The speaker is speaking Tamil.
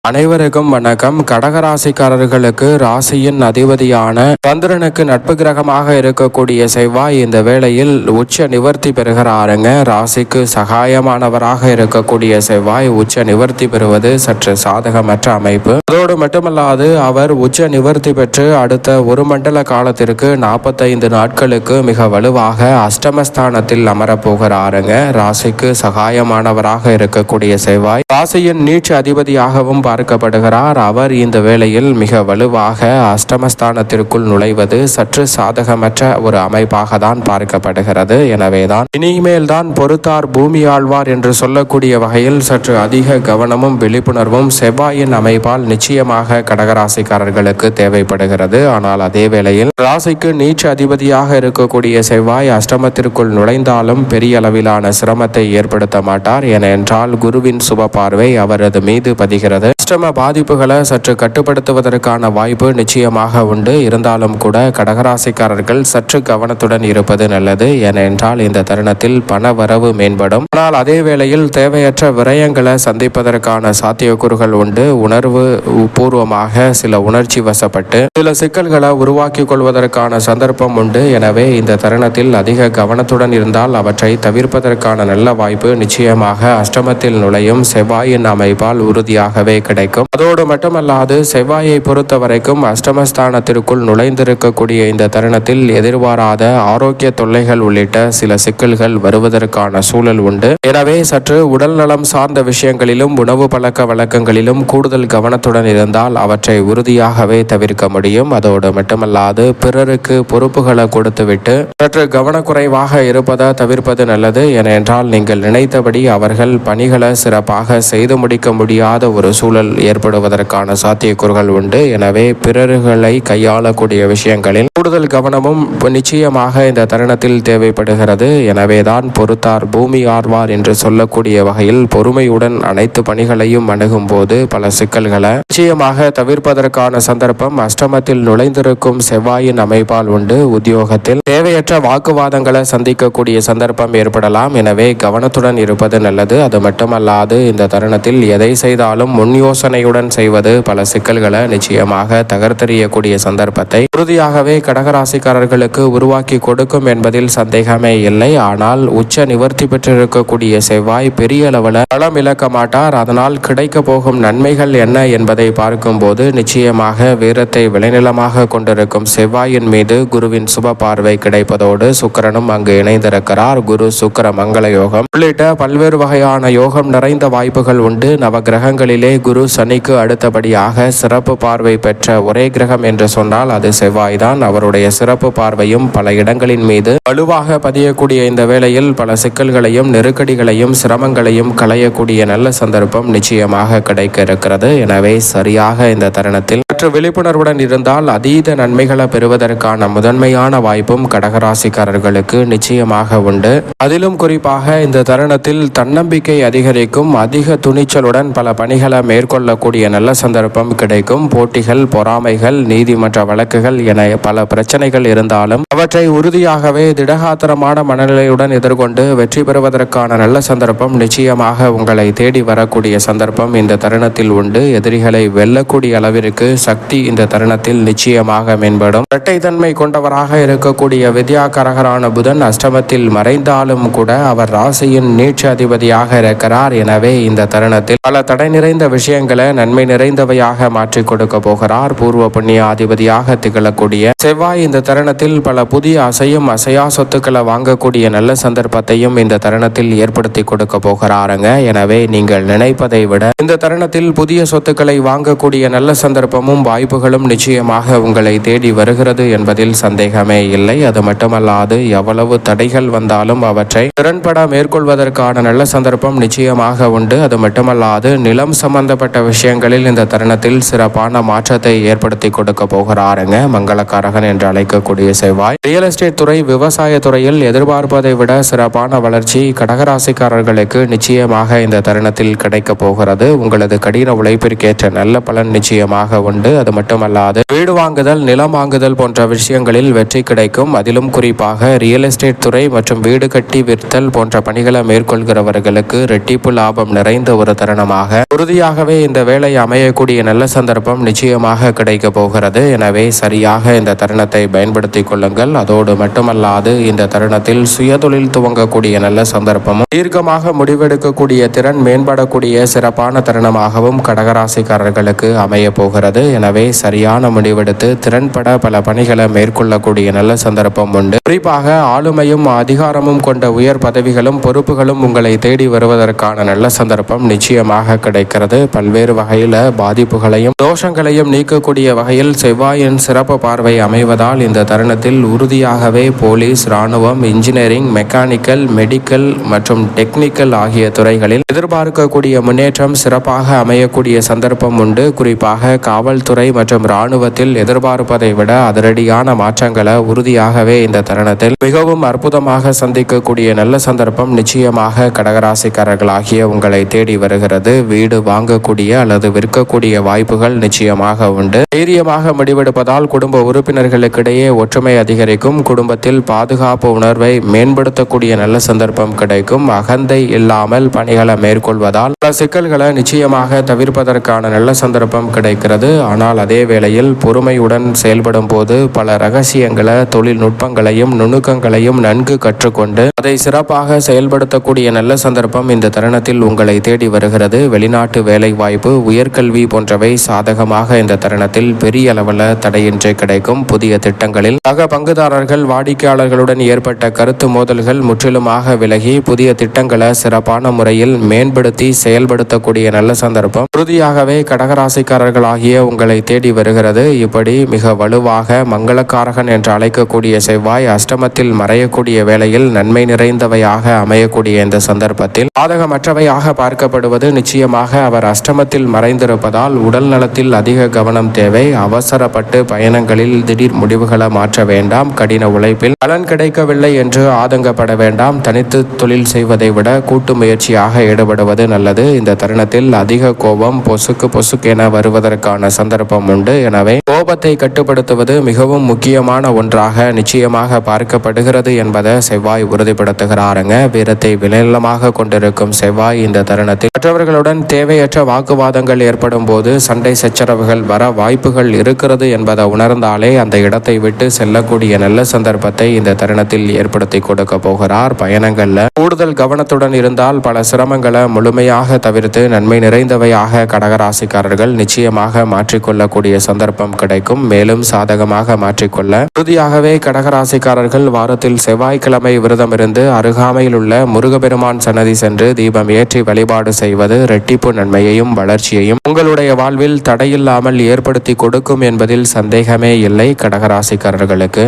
அனைவருக்கும் வணக்கம். கடகராசிக்காரர்களுக்கு ராசியின் அதிபதியான சந்திரனுக்கு நட்பு கிரகமாக இருக்கக்கூடிய செவ்வாய் இந்த வேளையில் உச்ச நிவர்த்தி பெறுகிறாருங்க. ராசிக்கு சகாயமானவராக இருக்கக்கூடிய செவ்வாய் உச்ச நிவர்த்தி பெறுவது சற்று சாதகமற்ற அமைப்பு. அதோடு மட்டுமல்லாது அவர் உச்ச நிவர்த்தி பெற்று அடுத்த ஒரு மண்டல காலத்திற்கு 45 நாட்களுக்கு மிக வலுவாக அஷ்டமஸ்தானத்தில் அமரப்போகிறாருங்க. ராசிக்கு சகாயமானவராக இருக்கக்கூடிய செவ்வாய் ராசியின் நீட்சி அதிபதியாகவும் பார்க்கப்படுகிறார். அவர் இந்த வேளையில் மிக வலுவாக அஷ்டமஸ்தானத்திற்குள் நுழைவது சற்று சாதகமற்ற ஒரு அமைப்பாக தான் பார்க்கப்படுகிறது. எனவேதான் இனிமேல் தான் பொறுத்தார் பூமி ஆழ்வார் என்று சொல்லக்கூடிய வகையில் சற்று அதிக கவனமும் விழிப்புணர்வும் செவ்வாயின் அமைப்பால் நிச்சயமாக கடகராசிக்காரர்களுக்கு தேவைப்படுகிறது. ஆனால் அதே வேளையில் ராசிக்கு நீட்சி அதிபதியாக இருக்கக்கூடிய செவ்வாய் அஷ்டமத்திற்குள் நுழைந்தாலும் பெரிய அளவிலான சிரமத்தை ஏற்படுத்த மாட்டார். ஏனென்றால் குருவின் சுப பார்வை அவரது மீது பதிகிறது. அஷ்டம பாதிப்புகளை சற்று கட்டுப்படுத்துவதற்கான வாய்ப்பு நிச்சயமாக உண்டு. இருந்தாலும் கூட கடகராசிக்காரர்கள் சற்று கவனத்துடன் இருப்பது நல்லது. ஏனென்றால் இந்த தருணத்தில் பண வரவு மேம்படும். ஆனால் அதே வேளையில் தேவையற்ற விரயங்களை சந்திப்பதற்கான சாத்தியக்கூறுகள் உண்டு. உணர்வு பூர்வமாக சில உணர்ச்சி வசப்பட்டு சில சிக்கல்களை உருவாக்கி கொள்வதற்கான சந்தர்ப்பம் உண்டு. எனவே இந்த தருணத்தில் அதிக கவனத்துடன் இருந்தால் அவற்றை தவிர்ப்பதற்கான நல்ல வாய்ப்பு நிச்சயமாக அஷ்டமத்தில் நுழையும் செவ்வாயின் அமைப்பால் உறுதியாகவே கிடைக்கும். அதோடு மட்டுமல்லாது செவ்வாயை பொறுத்த வரைக்கும் அஷ்டமஸ்தானத்திற்குள் நுழைந்திருக்கக்கூடிய இந்த தருணத்தில் எதிர்பாராத ஆரோக்கிய தொல்லைகள் உள்ளிட்ட சில சிக்கல்கள் வருவதற்கான சூழல் உண்டு. எனவே சற்று உடல் நலம் சார்ந்த விஷயங்களிலும் உணவு பழக்க வழக்கங்களிலும் கூடுதல் கவனத்துடன் இருந்தால் அவற்றை உறுதியாகவே தவிர்க்க முடியும். அதோடு மட்டுமல்லாது பிறருக்கு பொறுப்புகளை கொடுத்துவிட்டு சற்று கவனக்குறைவாக இருப்பதை தவிர்ப்பது நல்லது. ஏனென்றால் நீங்கள் நினைத்தபடி அவர்கள் பணிகளை சிறப்பாக செய்து முடிக்க முடியாத ஒரு சூழல் ஏற்படுவதற்கான சாத்தியக்கூறுகள் உண்டு. எனவே பிறர்களை கையாளக்கூடிய விஷயங்களில் கூடுதல் கவனமும் நிச்சயமாக இந்த தருணத்தில் தேவைப்படுகிறது. எனவேதான் பொறுத்தார் பூமி ஆழ்வார் என்று சொல்லக்கூடிய வகையில் பொறுமையுடன் அனைத்து பணிகளையும் அணுகும் போது பல சிக்கல்களை நிச்சயமாக தவிர்ப்பதற்கான சந்தர்ப்பம் அஷ்டமத்தில் நுழைந்திருக்கும் செவ்வாயின் அமைப்பால் உண்டு. உத்தியோகத்தில் தேவையற்ற வாக்குவாதங்களை சந்திக்கக்கூடிய சந்தர்ப்பம் ஏற்படலாம். எனவே கவனத்துடன் இருப்பது நல்லது. அது மட்டுமல்லாது இந்த தருணத்தில் எதை செய்தாலும் முன் யோசனையுடன் செய்வது பல சிக்கல்களை நிச்சயமாக தகர்த்தெறியக்கூடிய சந்தர்ப்பத்தை உறுதியாகவே கடகராசிக்காரர்களுக்கு உருவாக்கி கொடுக்கும் என்பதில் சந்தேகமே இல்லை. ஆனால் உச்ச நிவர்த்தி பெற்றிருக்கக்கூடிய செவ்வாய் பெரிய அளவில் பலம் இழக்க மாட்டார். அதனால் கிடைக்க போகும் நன்மைகள் என்ன என்பதை பார்க்கும்போது நிச்சயமாக வீரத்தை விளைநிலமாக கொண்டிருக்கும் செவ்வாயின் மீது குருவின் சுப பார்வை கிடைப்பதோடு சுக்கிரனும் அங்கு இணைந்திருக்கிறார். குரு சுக்கிர மங்கள யோகம் உள்ளிட்ட பல்வேறு வகையான யோகம் நிறைந்த வாய்ப்புகள் உண்டு. நவ கிரகங்களிலே குரு சனிக்கு அடுத்தபடியாக சிறப்பு பார்வை பெற்ற ஒரே கிரகம் என்று சொன்னால் அது செவ்வாய் தான். அவருடைய சிறப்பு பார்வையும் பல இடங்களின் மீது வலுவாக பதியக்கூடிய இந்த வேளையில் பல சிக்கல்களையும் நெருக்கடிகளையும் சிரமங்களையும் களையக்கூடிய நல்ல சந்தர்ப்பம் நிச்சயமாக கிடைக்க இருக்கிறது. எனவே சரியாக இந்த தருணத்தில் சற்று விழிப்புணர்வுடன் இருந்தால் அதீத நன்மைகளை பெறுவதற்கான முதன்மையான வாய்ப்பும் கடகராசிக்காரர்களுக்கு நிச்சயமாக உண்டு. அதிலும் குறிப்பாக இந்த தருணத்தில் தன்னம்பிக்கை அதிகரிக்கும். அதிக துணிச்சலுடன் பல பணிகளை மேற்கொள்ளக்கூடிய நல்ல சந்தர்ப்பம் கிடைக்கும். போட்டிகள், பொறாமைகள், நீதிமன்ற வழக்குகள் என பல பிரச்சனைகள் இருந்தாலும் அவற்றை உறுதியாகவே திடகாத்திரமான மனநிலையுடன் எதிர்கொண்டு வெற்றி பெறுவதற்கான நல்ல சந்தர்ப்பம் நிச்சயமாக உங்களை தேடி வரக்கூடிய சந்தர்ப்பம் இந்த தருணத்தில் உண்டு. எதிரிகளை வெல்லக்கூடிய அளவிற்கு சக்தி இந்த தருணத்தில் நிச்சயமாக மேம்படும். இரட்டைத்தன்மை கொண்டவராக இருக்கக்கூடிய வித்யாகாரகரான புதன் அஷ்டமத்தில் மறைந்தாலும் கூட அவர் ராசியின் நீட்சி அதிபதியாக இருக்கிறார். எனவே இந்த தருணத்தில் பல தடை நிறைந்த விஷயங்களை நன்மை நிறைந்தவையாக மாற்றி கொடுக்க போகிறார். பூர்வ புண்ணிய அதிபதியாக திகழக்கூடிய செவ்வாய் இந்த தருணத்தில் பல புதிய அசையும் அசையா சொத்துக்களை வாங்கக்கூடிய நல்ல சந்தர்ப்பத்தையும் இந்த தருணத்தில் ஏற்படுத்தி கொடுக்க போகிறாருங்க. எனவே நீங்கள் நினைப்பதை விட இந்த தருணத்தில் புதிய சொத்துக்களை வாங்கக்கூடிய நல்ல சந்தர்ப்பமும் வாய்ப்புகளும் நிச்சயமாக உங்களை தேடி வருகிறது என்பதில் சந்தேகமே இல்லை. அது மட்டுமல்லாது எவ்வளவு தடைகள் வந்தாலும் அவற்றை திறன்பட மேற்கொள்வதற்கான நல்ல சந்தர்ப்பம் நிச்சயமாக உண்டு. அது மட்டுமல்லாது நிலம் சம்பந்தப்பட்ட விஷயங்களில் இந்த தருணத்தில் சிறப்பான மாற்றத்தை ஏற்படுத்தி கொடுக்க போகிறாருங்க. மங்களக்காரகன் என்று அழைக்கக்கூடிய செவ்வாய் ரியல் எஸ்டேட் துறை, விவசாய துறையில் எதிர்பார்ப்பதை விட சிறப்பான வளர்ச்சி கடகராசிக்காரர்களுக்கு நிச்சயமாக இந்த தருணத்தில் கிடைக்க போகிறது. உங்களது கடின உழைப்பிற்கேற்ற நல்ல பலன் நிச்சயமாக உண்டு. உண்டு. அது மட்டுமல்லாது வீடு வாங்குதல், நிலம் வாங்குதல் போன்ற விஷயங்களில் வெற்றி கிடைக்கும். அதிலும் குறிப்பாக ரியல் எஸ்டேட் துறை மற்றும் வீடு கட்டி விற்தல் போன்ற பணிகளை மேற்கொள்கிறவர்களுக்கு ரெட்டிப்பு லாபம் நிறைந்த ஒரு தருணமாக உறுதியாகவே இந்த வேலை அமையக்கூடிய நல்ல சந்தர்ப்பம் நிச்சயமாக கிடைக்க போகிறது. எனவே சரியாக இந்த தருணத்தை பயன்படுத்திக் கொள்ளுங்கள். அதோடு மட்டுமல்லாது இந்த தருணத்தில் சுயதொழில் துவங்கக்கூடிய நல்ல சந்தர்ப்பமும், தீர்க்கமாக முடிவெடுக்கக்கூடிய திறன் மேம்படக்கூடிய சிறப்பான தருணமாகவும் கடகராசிக்காரர்களுக்கு அமைய போகிறது. எனவே சரியான முடிவெடுத்து திறன்பட பல பணிகளை மேற்கொள்ளக்கூடிய நல்ல சந்தர்ப்பம் உண்டு. குறிப்பாக ஆளுமையும் அதிகாரமும் கொண்ட உயர் பதவிகளும் பொறுப்புகளும் உங்களை தேடி வருவதற்கான நல்ல சந்தர்ப்பம் நிச்சயமாக கிடைக்கிறது. பல்வேறு வகையில பாதிப்புகளையும் தோஷங்களையும் நீக்கக்கூடிய வகையில் செவ்வாயின் சிறப்பு பார்வை அமைவதால் இந்த தருணத்தில் உறுதியாகவே போலீஸ், ராணுவம், இன்ஜினியரிங், மெக்கானிக்கல், மெடிக்கல் மற்றும் டெக்னிக்கல் ஆகிய துறைகளில் எதிர்பார்க்கக்கூடிய முன்னேற்றம் சிறப்பாக அமையக்கூடிய சந்தர்ப்பம் உண்டு. குறிப்பாக காவல்துறை மற்றும் ராணுவத்தில் எதிர்பார்ப்பதை விட அதிரடியான மாற்றங்களை உறுதியாகவே இந்த தருணத்தில் மிகவும் அற்புதமாக சந்திக்கக்கூடிய நல்ல சந்தர்ப்பம் நிச்சயமாக கடகராசிக்காரர்களாகிய உங்களை தேடி வருகிறது. வீடு வாங்கக்கூடிய அல்லது விற்கக்கூடிய வாய்ப்புகள் நிச்சயமாக உண்டு. தைரியமாக முடிவெடுப்பதால் குடும்ப உறுப்பினர்களுக்கிடையே ஒற்றுமை அதிகரிக்கும். குடும்பத்தில் பாதுகாப்பு உணர்வை மேம்படுத்தக்கூடிய நல்ல சந்தர்ப்பம் கிடைக்கும். அகந்தை இல்லாமல் பணிகளை மேற்கொள்வதால் பல சிக்கல்களை நிச்சயமாக தவிர்ப்பதற்கான நல்ல சந்தர்ப்பம் கிடைக்கிறது. ஆனால் அதே வேளையில் பொறுமையுடன் செயல்படும் போது பல ரகசியங்களை, தொழில்நுட்பங்களையும் நுணுக்கங்களையும் நன்கு கற்றுக்கொண்டு அதை சிறப்பாக செயல்படுத்தக்கூடிய நல்ல சந்தர்ப்பம் இந்த தருணத்தில் உங்களை தேடி வருகிறது. வெளிநாட்டு வேலை வாய்ப்பு, உயர்கல்வி போன்றவை சாதகமாக இந்த தருணத்தில் பெரிய அளவில் தடையின்றி கிடைக்கும். புதிய திட்டங்களில் சக பங்குதாரர்கள், வாடிக்கையாளர்களுடன் ஏற்பட்ட கருத்து மோதல்கள் முற்றிலுமாக விலகி புதிய திட்டங்களை சிறப்பான முறையில் மேம்படுத்தி செயல்படுத்தக்கூடிய நல்ல சந்தர்ப்பம் உறுதியாகவே கடகராசிக்காரர்களாகிய உங்களை தேடி வருகிறது. இப்படி மிக வலுவாக மங்களக்காரகன் என்று அழைக்கக்கூடிய செவ்வாய் அஷ்டமத்தில் மறையக்கூடிய வேளையில் நன்மை நிறைந்தவையாக அமையக்கூடிய இந்த சந்தர்ப்பத்தில் பாதகமற்றவையாக பார்க்கப்படுவது நிச்சயமாக அவர் அஷ்டமத்தில் மறைந்திருப்பதால் உடல் நலத்தில் அதிக கவனம் தேவை. அவசரப்பட்டு பயணங்களில் திடீர் முடிவுகளை மாற்ற வேண்டாம். கடின உழைப்பில் பலன் கிடைக்கவில்லை என்று ஆதங்கப்பட வேண்டாம். தனித்து தொழில் செய்வதை விட கூட்டு முயற்சியாக ஈடுபடுவது நல்லது. இந்த தருணத்தில் அதிக கோபம் பொசுக்கென வருவதற்கான சந்தர்ப்பம் உண்டு. எனவே கோபத்தை கட்டுப்படுத்துவது மிகவும் முக்கியமான ஒன்றாக நிச்சயமாக பார்க்கப்படுகிறது என்பதை செவ்வாய் உறுதிப்படுத்துகிறாருங்க. வீரத்தை விலைநிலமாக கொண்டிருக்கும் செவ்வாய் இந்த தருணத்தில் மற்றவர்களுடன் தேவையற்ற வாக்குவாதங்கள் ஏற்படும் போது சண்டை சச்சரவுகள் வர வாய்ப்புகள் இருக்கிறது என்பதை உணர்ந்தாலே அந்த இடத்தை விட்டு செல்லக்கூடிய நல்ல சந்தர்ப்பத்தை இந்த தருணத்தில் ஏற்படுத்தி கொடுக்க போகிறார். பயணங்கள்ல கூடுதல் கவனத்துடன் இருந்தால் பல சிரமங்களை முழுமையாக தவிர்த்து நன்மை நிறைந்தவையாக கடகராசிக்காரர்கள் நிச்சயமாக மாற்றிக்கொள்ளக்கூடிய சந்தர்ப்பம் கிடைக்கும். மேலும் சாதகமாக மாற்றிக்கொள்ள உறுதியாகவே கடகராசிக்காரர்கள் வாரத்தில் செவ்வாய்க்கிழமை விரதம் இருந்து அருகாமையில் உள்ள முருகப்பெருமான் சன்னதி சென்று தீபம் ஏற்றி வழிபாடு செய்வது ரெட்டிப்பு நன்மையையும் வளர்ச்சியையும் உங்களுடைய வாழ்வில் தடையில்லாமல் ஏற்படுத்தி கொடுக்கும் என்பதில் சந்தேகமே இல்லை. கடகராசிக்காரர்களுக்கு